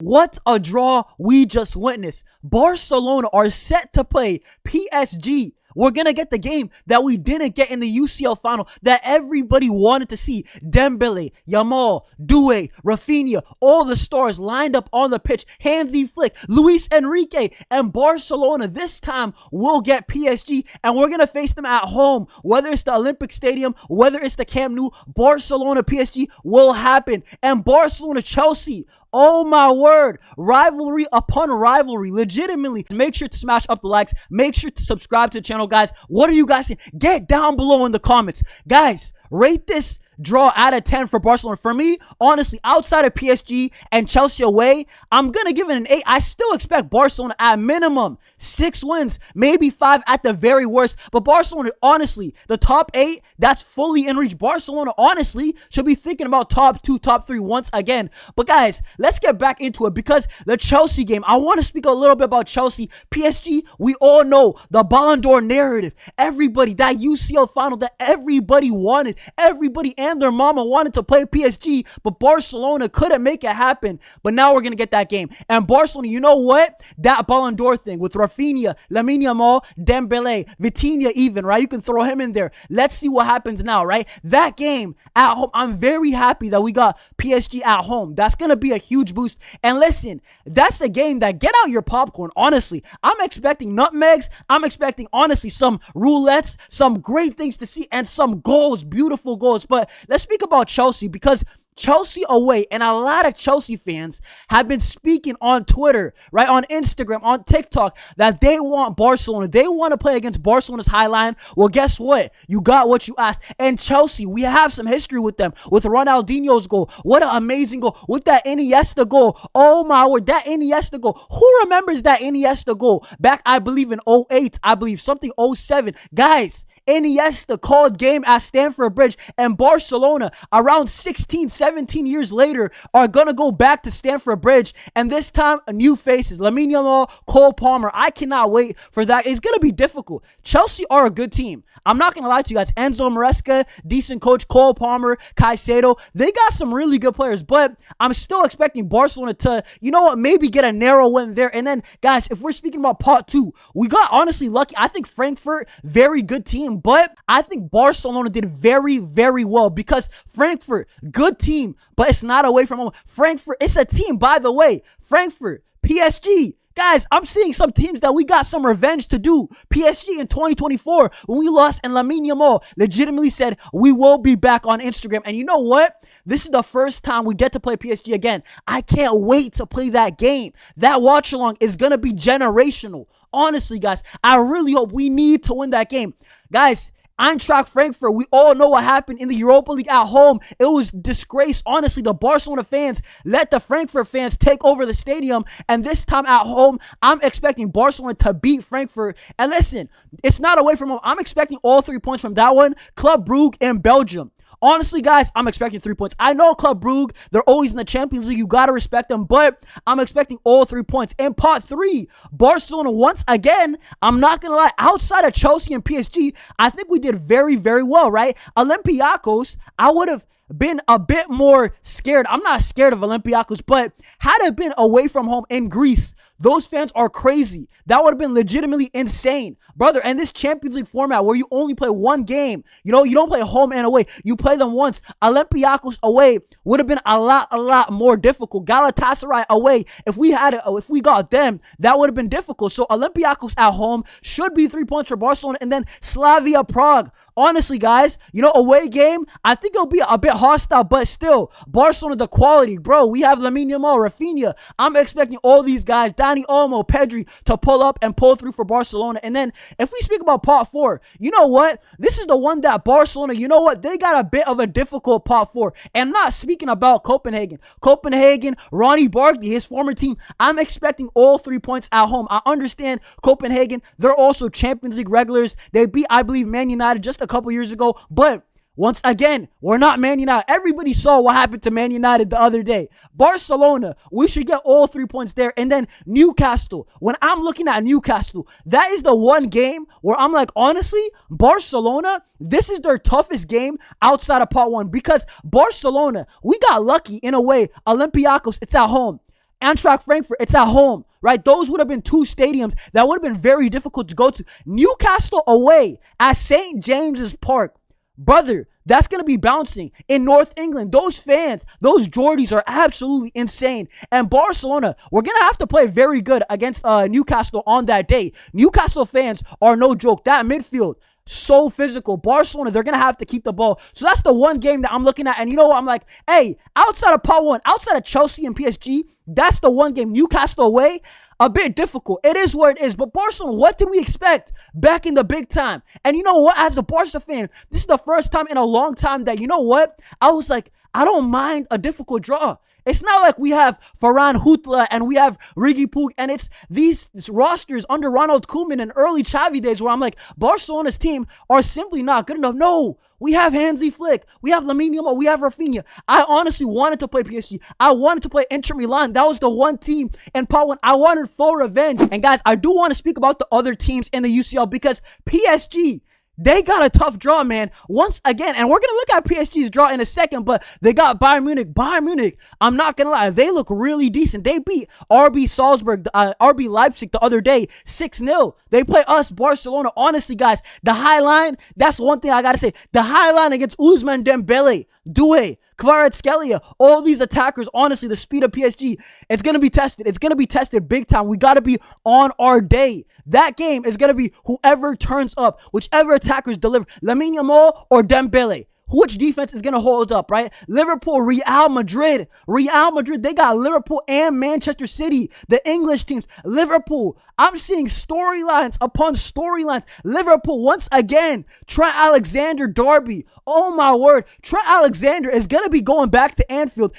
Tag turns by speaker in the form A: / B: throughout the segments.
A: What a draw we just witnessed. Barcelona are set to play PSG. We're going to get the game that we didn't get in the UCL final that everybody wanted to see. Dembele, Yamal, Doué, Rafinha, all the stars lined up on the pitch. Hansi Flick, Luis Enrique, and Barcelona this time will get PSG, and we're going to face them at home. Whether it's the Olympic Stadium, whether it's the Camp Nou, Barcelona PSG will happen. And Barcelona Chelsea, oh my word, rivalry upon rivalry, legitimately. Make sure to smash up the likes, make sure to subscribe to the channel, guys. What are you guys saying? Get down below in the comments. Guys, rate this draw out of 10 for Barcelona. For me, honestly, outside of PSG and Chelsea away, I'm going to give it an 8. I still expect Barcelona at minimum 6 wins, maybe 5 at the very worst. But Barcelona, honestly, the top 8, that's fully in reach. Barcelona, honestly, should be thinking about top 2, top 3 once again. But guys, let's get back into it because the Chelsea game, I want to speak a little bit about Chelsea. PSG, we all know the Ballon d'Or narrative. Everybody, that UCL final that everybody wanted, everybody and their mama wanted to play PSG, but Barcelona couldn't make it happen. But now we're going to get that game. And Barcelona, you know what? That Ballon d'Or thing with Rafinha, Lamine Yamal, Dembele, Vitinha even, right? You can throw him in there. Let's see what happens now, right? That game at home, I'm very happy that we got PSG at home. That's going to be a huge boost. And listen, that's a game that get out your popcorn, honestly. I'm expecting nutmegs. I'm expecting, honestly, some roulettes, some great things to see, and some goals, beautiful goals. But let's speak about Chelsea because Chelsea away, and a lot of Chelsea fans have been speaking on Twitter, right, on Instagram, on TikTok, that they want Barcelona. They want to play against Barcelona's high line. Well, guess what? You got what you asked. And Chelsea, we have some history with them, with Ronaldinho's goal. What an amazing goal. With that Iniesta goal. Oh, my word, that Iniesta goal. Who remembers that Iniesta goal? Back, I believe, in 08, I believe, something 07. Guys, Iniesta called game at Stamford Bridge, and Barcelona around 16, 17 years later are going to go back to Stamford Bridge, and this time new faces, Lamine Yamal, Cole Palmer. I cannot wait for that. It's going to be difficult. Chelsea are a good team. I'm not going to lie to you guys. Enzo Maresca, decent coach, Cole Palmer, Caicedo, they got some really good players, but I'm still expecting Barcelona to, you know what, maybe get a narrow win there. And then, guys, if we're speaking about part 2, we got honestly lucky. I think Frankfurt, very good team. But I think Barcelona did very, very well because Frankfurt, good team, but it's not away from home. Frankfurt, it's a team, by the way. Frankfurt, PSG. Guys, I'm seeing some teams that we got some revenge to do. PSG in 2024, when we lost and Lamine Yamal legitimately said, we will be back on Instagram. And you know what? This is the first time we get to play PSG again. I can't wait to play that game. That watch-along is going to be generational. Honestly, guys, I really hope we need to win that game. Guys, Eintracht Frankfurt, we all know what happened in the Europa League at home. It was disgrace. Honestly, the Barcelona fans let the Frankfurt fans take over the stadium. And this time at home, I'm expecting Barcelona to beat Frankfurt. And listen, it's not away from home. I'm expecting all 3 points from that one. Club Brugge in Belgium. Honestly, guys, I'm expecting 3 points. I know Club Brugge, they're always in the Champions League. You got to respect them, but I'm expecting all 3 points. In part 3, Barcelona, once again, I'm not going to lie, outside of Chelsea and PSG, I think we did very, very well, right? Olympiacos, I would have been a bit more scared. I'm not scared of Olympiacos, but had it been away from home in Greece, those fans are crazy. That would have been legitimately insane. Brother, and this Champions League format where you only play one game, you know, you don't play home and away. You play them once. Olympiacos away would have been a lot more difficult. Galatasaray away, if we got them, that would have been difficult. So Olympiacos at home should be 3 points for Barcelona. And then Slavia Prague. Honestly, guys, you know, away game, I think it'll be a bit hostile, but still, Barcelona, the quality, bro. We have Lamine Yamal, Rafinha. I'm expecting all these guys, Dani Olmo, Pedri, to pull up and pull through for Barcelona. And then if we speak about part 4, you know what? This is the one that Barcelona, you know what? They got a bit of a difficult part 4. And I'm not speaking about Copenhagen. Copenhagen, Ronnie Barkley, his former team. I'm expecting all 3 points at home. I understand Copenhagen. They're also Champions League regulars. They beat, I believe, Man United just a couple years ago. But once again, we're not Man United. Everybody saw what happened to Man United the other day. Barcelona, we should get all 3 points there. And then Newcastle. When I'm looking at Newcastle, that is the one game where I'm like, honestly, Barcelona, this is their toughest game outside of part 1. Because Barcelona, we got lucky in a way. Olympiacos, it's at home. Eintracht Frankfurt, it's at home, right? Those would have been two stadiums that would have been very difficult to go to. Newcastle away at St. James's Park. Brother, that's going to be bouncing in North England. Those fans, those Geordies are absolutely insane. And Barcelona, we're going to have to play very good against Newcastle on that day. Newcastle fans are no joke. That midfield, so physical. Barcelona, they're going to have to keep the ball. So that's the one game that I'm looking at. And you know what? I'm like, hey, outside of Part 1, outside of Chelsea and PSG, that's the one game. Newcastle away, a bit difficult. It is what it is. But Barcelona, what did we expect back in the big time? And you know what? As a Barca fan, this is the first time in a long time that, you know what? I was like, I don't mind a difficult draw. It's not like we have Ferran Hutla and we have Rigi Pug, and it's these rosters under Ronald Koeman and early Xavi days where I'm like, Barcelona's team are simply not good enough. No, we have Hansi Flick, we have Lamine Yamal, we have Rafinha. I honestly wanted to play PSG. I wanted to play Inter Milan. That was the one team in Part 1 I wanted full revenge. And guys, I do want to speak about the other teams in the UCL because PSG, they got a tough draw, man. Once again, and we're going to look at PSG's draw in a second, but they got Bayern Munich. Bayern Munich, I'm not going to lie, they look really decent. They beat RB Salzburg, RB Leipzig the other day, 6-0. They play us, Barcelona. Honestly, guys, the high line, that's one thing I got to say. The high line against Ousmane Dembele, Doué, Kvaratskhelia, all these attackers, honestly, the speed of PSG, it's going to be tested. It's going to be tested big time. We got to be on our day. That game is going to be whoever turns up, whichever attackers deliver, Lamine Yamal or Dembele. Which defense is going to hold up, right? Liverpool, Real Madrid. Real Madrid, they got Liverpool and Manchester City, the English teams. Liverpool, I'm seeing storylines upon storylines. Liverpool, once again, Trent Alexander derby. Oh, my word. Trent Alexander is going to be going back to Anfield.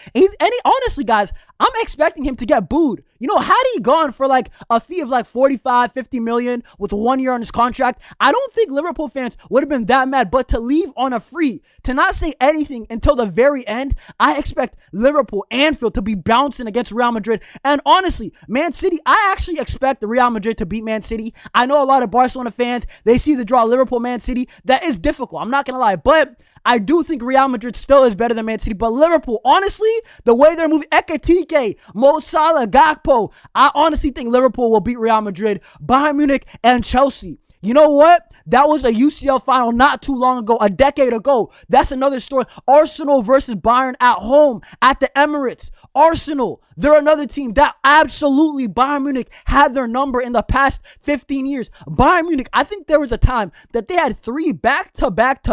A: Honestly, guys, I'm expecting him to get booed. You know, had he gone for like a fee of like 45, 50 million with 1 year on his contract, I don't think Liverpool fans would have been that mad. But to leave on a free, to not say anything until the very end, I expect Liverpool, Anfield to be bouncing against Real Madrid. And honestly, Man City, I actually expect the Real Madrid to beat Man City. I know a lot of Barcelona fans, they see the draw Liverpool, Man City. That is difficult. I'm not going to lie. But I do think Real Madrid still is better than Man City. But Liverpool, honestly, the way they're moving, Ekitike, Mo Salah, Gakpo, I honestly think Liverpool will beat Real Madrid, Bayern Munich, and Chelsea. You know what? That was a UCL final not too long ago, a decade ago. That's another story. Arsenal versus Bayern at home at the Emirates. Arsenal, they're another team that absolutely Bayern Munich had their number in the past 15 years. Bayern Munich, I think there was a time that they had 3 back-to-back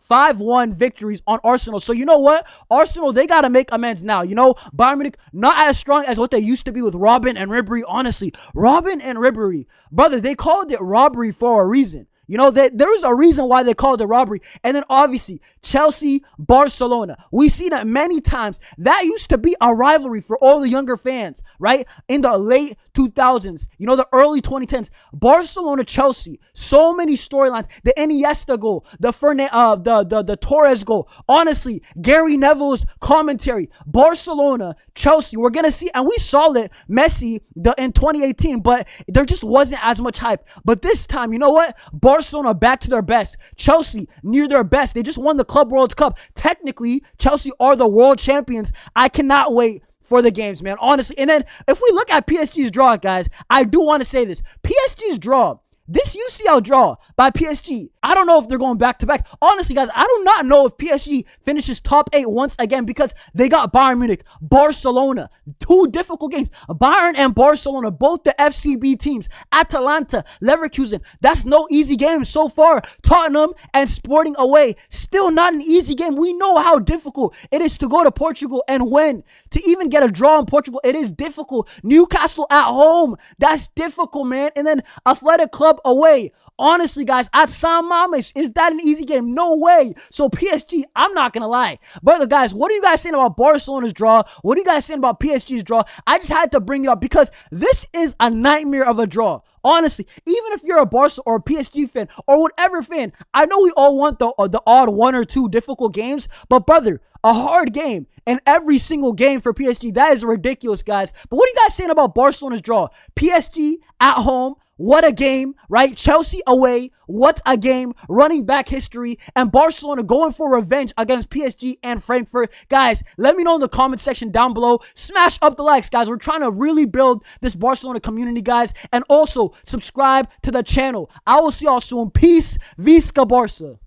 A: 5-1 victories on Arsenal. So you know what? Arsenal, they got to make amends now. You know, Bayern Munich, not as strong as what they used to be with Robben and Ribéry. Honestly, Robben and Ribéry, brother, they called it robbery for a reason. You know, there was a reason why they called it robbery. And then obviously, Chelsea, Barcelona. We see that many times. That used to be a rivalry for all the younger fans, right? In the late 2000s, you know, the early 2010s. Barcelona, Chelsea. So many storylines. The Iniesta goal, the Torres goal. Honestly, Gary Neville's commentary. Barcelona, Chelsea. We're going to see, and we saw it, Messi in 2018, but there just wasn't as much hype. But this time, you know what? Barcelona back to their best. Chelsea near their best. They just won the Club World Cup. Technically, Chelsea are the world champions. I cannot wait for the games, man. Honestly. And then if we look at PSG's draw, guys, I do want to say this. PSG's draw, this UCL draw by PSG, I don't know if they're going back to back. Honestly, guys, I do not know if PSG finishes top 8 once again because they got Bayern Munich, Barcelona, 2 difficult games. Bayern and Barcelona, both the FCB teams. Atalanta, Leverkusen, that's no easy game so far. Tottenham and Sporting away, still not an easy game. We know how difficult it is to go to Portugal and win. To even get a draw in Portugal, it is difficult. Newcastle at home, that's difficult, man. And then Athletic Club away. Honestly, guys, at San Mames, is that an easy game? No way. So PSG, I'm not going to lie. Brother, guys, what are you guys saying about Barcelona's draw? What are you guys saying about PSG's draw? I just had to bring it up because this is a nightmare of a draw. Honestly, even if you're a Barca or a PSG fan or whatever fan, I know we all want the odd 1 or 2 difficult games, but brother, a hard game in every single game for PSG, that is ridiculous, guys. But what are you guys saying about Barcelona's draw? PSG at home, What a game, right? Chelsea away. What a game. Running back history. And Barcelona going for revenge against PSG and Frankfurt. Guys, let me know in the comment section down below. Smash up the likes, guys. We're trying to really build this Barcelona community, guys. And also, subscribe to the channel. I will see y'all soon. Peace. Visca Barca.